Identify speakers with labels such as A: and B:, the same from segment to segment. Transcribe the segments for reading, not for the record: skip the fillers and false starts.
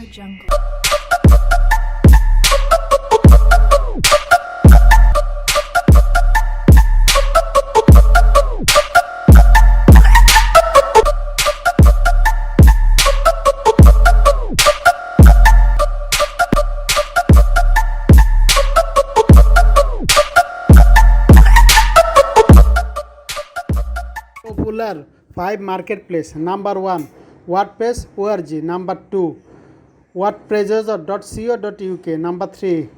A: Jungle.
B: Popular 5 marketplace. Number 1, WordPress org. Number 2, wordpress.co.uk. Number 3,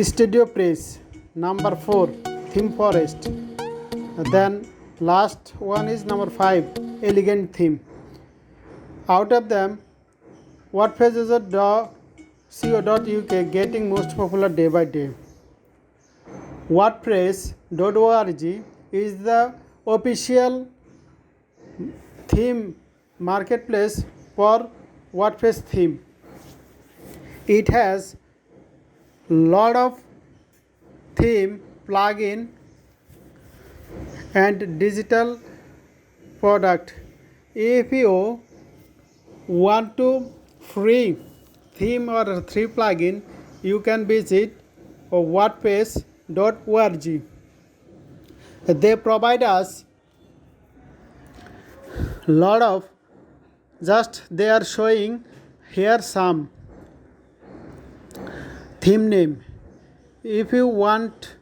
B: Studio Press. Number 4, Theme Forest. Then last one is number 5, Elegant Theme. Out of them, wordpress.co.uk getting most popular day by day. WordPress.org is the official theme marketplace for WordPress theme. It has lot of theme plugin and digital product. If you want to free theme or free plugin, you can visit wordpress.org. They provide us lot of, just they are showing here some theme name. If you want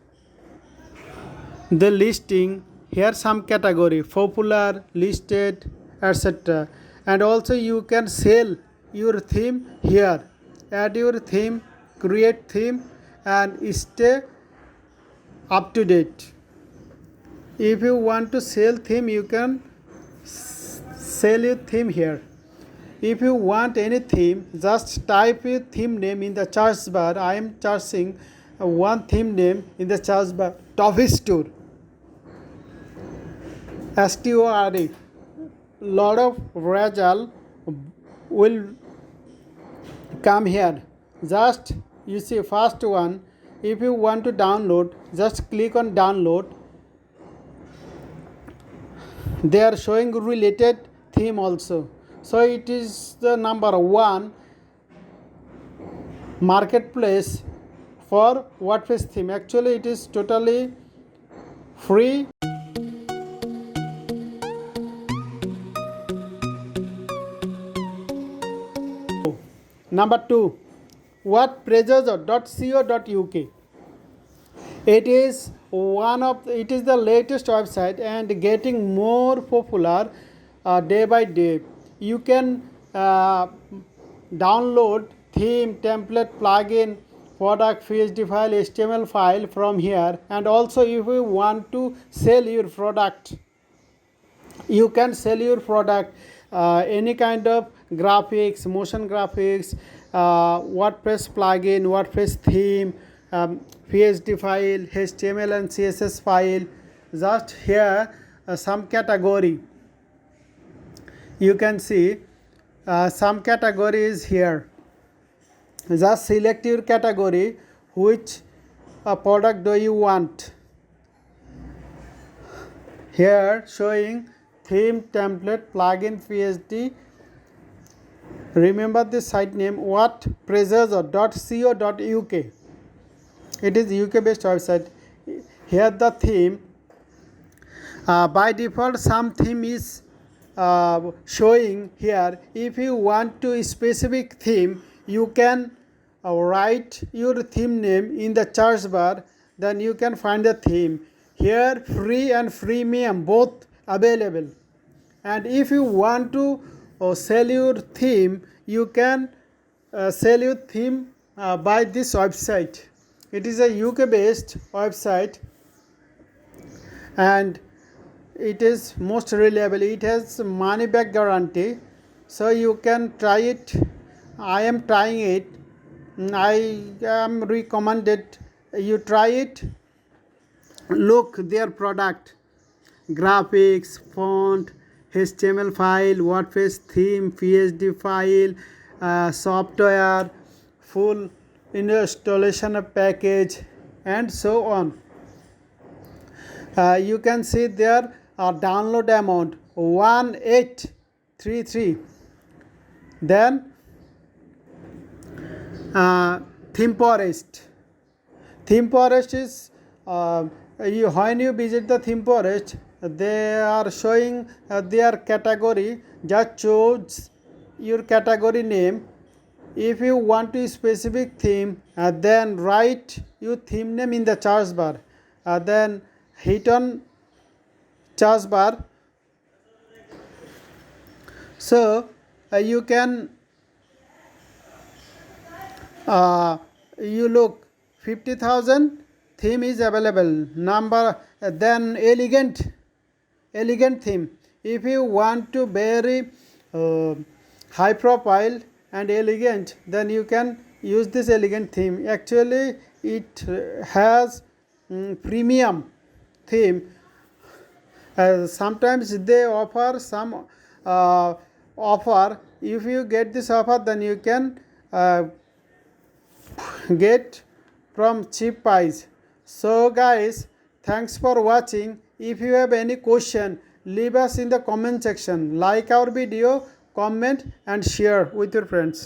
B: the listing, here some category, popular, listed, etc. And also you can sell your theme here, add your theme, create theme and stay up to date. If you want to sell theme, you can sell your theme here. If you want any theme, just type your theme name in the search bar. I am searching one theme name in the search bar, Toffee Store. STORE. Lot of result will come here. Just you see first one. If you want to download, just click on download. They are showing related theme also. So it is the number 1 marketplace for WordPress theme. Actually it is totally free. Number 2, wordpress.co.uk. It is the latest website and getting more popular day by day. You can download theme, template, plugin, product, PSD file, HTML file from here. And also if you want to sell your product, you can sell your product, any kind of graphics, motion graphics, WordPress plugin, WordPress theme, PSD file, HTML and CSS file. Just here some category. You can see some categories here. Just select your category, which product do you want. Here showing theme, template, plugin, PSD. Remember this site name, wordpress.co.uk. It is UK based website. Here the theme, by default some theme is showing here. If you want to specific theme, you can write your theme name in the search bar, then you can find the theme. Here free and freemium both available. And if you want to sell your theme, you can sell your theme by this website. It is a UK based website and it is most reliable. It has money back guarantee, so you can try it. I am trying it. I am recommended you try it. Look their product, graphics, font, HTML file, WordPress theme, PSD file, software, full installation package and so on. You can see there download amount 1833. Then theme forest. Theme forest is when you visit the theme forest, they are showing their category. Just choose your category name. If you want to specific theme, then write your theme name in the search bar. Then hit on search bar. So you can you look 50,000 theme is available. Number then elegant theme. If you want to very high profile and elegant, then you can use this elegant theme. Actually it has premium theme. Sometimes they offer some offer. If you get this offer, then you can get from cheap price. So guys, thanks for watching. If you have any question, leave us in the comment section. Like our video, comment and share with your friends.